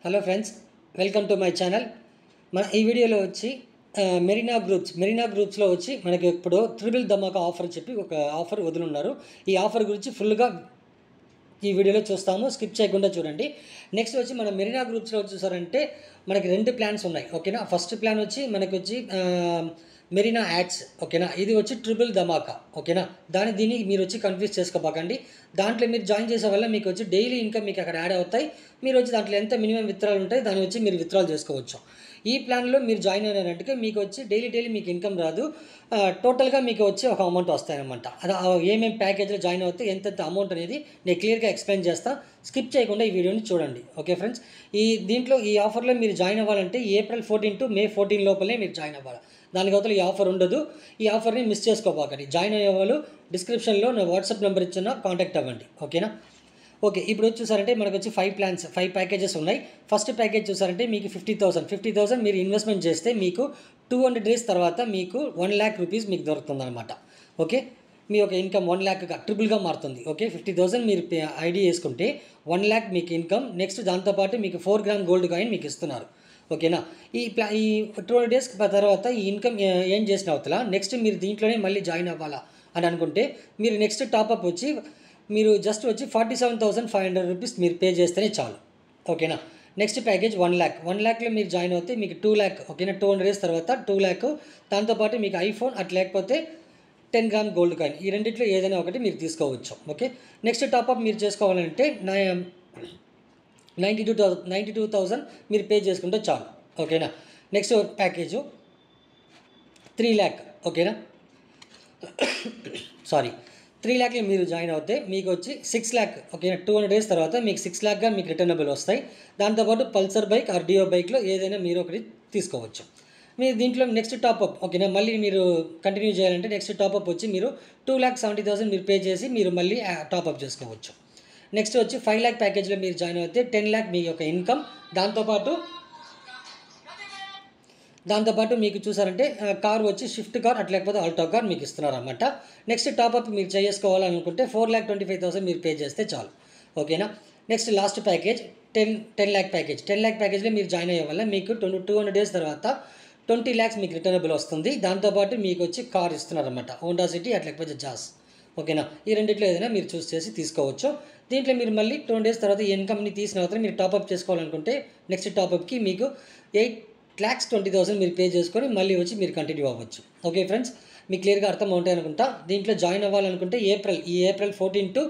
Hello friends, welcome to my channel. మన ఈ వీడియోలో వచ్చి మెరీనా గ్రూప్స్లో వచ్చి మనకి ఇప్పుడు ట్రిపుల్ ధమాకా ఆఫర్ చెప్పి ఒక ఆఫర్ వదులున్నారు. ఈ ఆఫర్ గురించి ఫుల్గా ఈ వీడియోలో చూస్తాము, స్కిప్ చేయకుండా చూడండి. నెక్స్ట్ వచ్చి మన మెరీనా గ్రూప్స్లో చూసారంటే మనకి 2 ప్లాన్స్ ఉన్నాయి. ఓకేనా, ఫస్ట్ ప్లాన్ వచ్చి మనకి వచ్చి మెరీనా యాడ్స్. ఓకేనా, ఇది వచ్చి ట్రిపుల్ ధమాకా. ఓకేనా, దీన్ని మీరు వచ్చి కన్ఫ్యూజ్ చేసుకోబాకండి. దాంట్లో మీరు జాయిన్ చేసే వల్ల మీకు వచ్చి డైలీ ఇన్కమ్ మీకు అక్కడ యాడ్ అవుతాయి. మీరు వచ్చి దాంట్లో ఎంత మినిమం విత్డ్రాలు ఉంటాయి దాన్ని వచ్చి మీరు విత్డ్రాల్ చేసుకోవచ్చు. ఈ ప్లాన్లో మీరు జాయిన్ అయినారంటే మీకు వచ్చి డైలీ మీకు ఇన్కమ్ రాదు, టోటల్గా మీకు వచ్చి ఒక అమౌంట్ వస్తాయన్నమాట. అది ఏమేమి ప్యాకేజ్లో జాయిన్ అవుతే ఎంత అమౌంట్ అనేది నేను క్లియర్గా ఎక్స్ప్లెయిన్ చేస్తాను. స్కిప్ చేయకుండా ఈ వీడియోని చూడండి. ఓకే ఫ్రెండ్స్, ఈ ఆఫర్లో మీరు జాయిన్ అవ్వాలంటే ఏప్రిల్ 14 టు మే 14 లోపలే మీరు జాయిన్ అవ్వాలి. దానికి అవతల ఈ ఆఫర్ ఉండదు. ఈ ఆఫర్ని మిస్ చేసుకోబాకండి. జాయిన్ అయ్యే వాళ్ళు డిస్క్రిప్షన్లో నా వాట్సాప్ నెంబర్ ఇచ్చిన కాంటాక్ట్ అవ్వండి. ఓకేనా. ఓకే, ఇప్పుడు చూసారంటే మనకు వచ్చి 5 ప్యాకేజెస్ ఉన్నాయి. ఫస్ట్ ప్యాకేజ్ చూసారంటే మీకు 50,000 మీరు ఇన్వెస్ట్మెంట్ చేస్తే మీకు 200 డేస్ తర్వాత మీకు 1 lakh రూపీస్ మీకు దొరుకుతుంది అనమాట. ఓకే, మీ యొక్క ఇన్కమ్ 1 lakh ట్రిపుల్గా మారుతుంది. ఓకే, 50,000 మీరు ఐడి వేసుకుంటే 1 lakh మీకు ఇన్కమ్. నెక్స్ట్ దాంతోపాటు మీకు 4 గ్రామ్ గోల్డ్ కాయిన్ మీకు ఇస్తున్నారు. ఓకేనా, ఈ 200 డేస్ తర్వాత ఈ ఇన్కమ్ ఏం చేసిన అవతల నెక్స్ట్ మీరు దీంట్లోనే మళ్ళీ జాయిన్ అవ్వాలా అని అనుకుంటే మీరు నెక్స్ట్ టాప్అప్ వచ్చి మీరు జస్ట్ వచ్చి 47,500 రూపీస్ మీరు పే చేస్తేనే చాలు. ఓకేనా, నెక్స్ట్ ప్యాకేజ్ 1 lakhలో మీరు జాయిన్ అవుతే మీకు 2 lakh. ఓకేనా, 200 డేస్ తర్వాత 2 lakh. దాంతోపాటు మీకు ఐఫోన్ అట్లా లేకపోతే 10 గ్రామ్ గోల్డ్ కాయిన్, ఈ రెండిట్లో ఏదైనా ఒకటి మీరు తీసుకోవచ్చు. ఓకే, నెక్స్ట్ టాప్అప్ మీరు చేసుకోవాలంటే 92,000 మీరు పే చేసుకుంటే చాలు. ఓకేనా, నెక్స్ట్ ప్యాకేజు 3 lakh. ఓకేనా, 3 lakh మీరు జాయిన్ అవుతే మీకు వచ్చి 6 lakh. ఓకేనా, 200 డేస్ తర్వాత మీకు 6 lakh మీకు రిటర్నబుల్ వస్తాయి. దాంతోపాటు పల్సర్ బైక్ ఆర్ డియో బైక్లో ఏదైనా మీరు ఒకటి తీసుకోవచ్చు. మీరు దీంట్లో నెక్స్ట్ టాప్అప్. ఓకేనా, మళ్ళీ మీరు కంటిన్యూ చేయాలంటే నెక్స్ట్ టాప్అప్ వచ్చి మీరు 2,70,000 మీరు పే చేసి మీరు మళ్ళీ టాప్అప్ చేసుకోవచ్చు. నెక్స్ట్ వచ్చి 5 lakh ప్యాకేజ్లో మీరు జాయిన్ అయితే 10 lakh మీ యొక్క ఇన్కమ్. దాంతోపాటు మీకు చూసారంటే కార్ వచ్చి షిఫ్ట్ కార్ అట్లా లేకపోతే ఆల్టో కార్ మీకు ఇస్తున్నారు అన్నమాట. నెక్స్ట్ టాప్అప్ మీరు చేసుకోవాలనుకుంటే 4,25,000 మీరు పే చేస్తే చాలు. ఓకేనా, next last package 10 lakh package. 10 lakh ప్యాకేజ్లో మీరు జాయిన్ అయ్యే వల్ల మీకు 200 డేస్ తర్వాత 20 lakhs మీకు రిటర్నబుల్ వస్తుంది. దాంతోపాటు మీకు వచ్చి కార్ ఇస్తున్నారు అన్నమాట, హోండా సిటీ అట్లా లేకపోతే జాస్. ఓకేనా, ఈ రెండిట్లో ఏదైనా మీరు చూస్ చేసి తీసుకోవచ్చు. దీంట్లో మీరు మళ్ళీ 2 డేస్ తర్వాత ఈ ఇన్కమ్ని తీసిన తర్వాత మీరు టాప్అప్ చేసుకోవాలనుకుంటే నెక్స్ట్ టాప్అప్కి మీకు 8,20,000 మీరు పే చేసుకొని మళ్ళీ వచ్చి మీరు కంటిన్యూ అవ్వచ్చు. ఓకే ఫ్రెండ్స్, మీకు క్లియర్గా అర్థం ఉంటాయి అనుకుంటా. దీంట్లో జాయిన్ అవ్వాలనుకుంటే ఏప్రిల్ 14 టు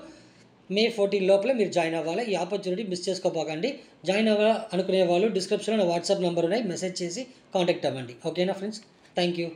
మే 14 లోపల మీరు జాయిన్ అవ్వాలి. ఈ ఆపర్చునిటీ మిస్ చేసుకోపోకండి. జాయిన్ అవ్వాలనుకునే వాళ్ళు డిస్క్రిప్షన్లో నా వాట్సాప్ నెంబర్ ఉన్నాయి, మెసేజ్ చేసి కాంటాక్ట్ అవ్వండి. ఓకేనా ఫ్రెండ్స్, థ్యాంక్ యూ.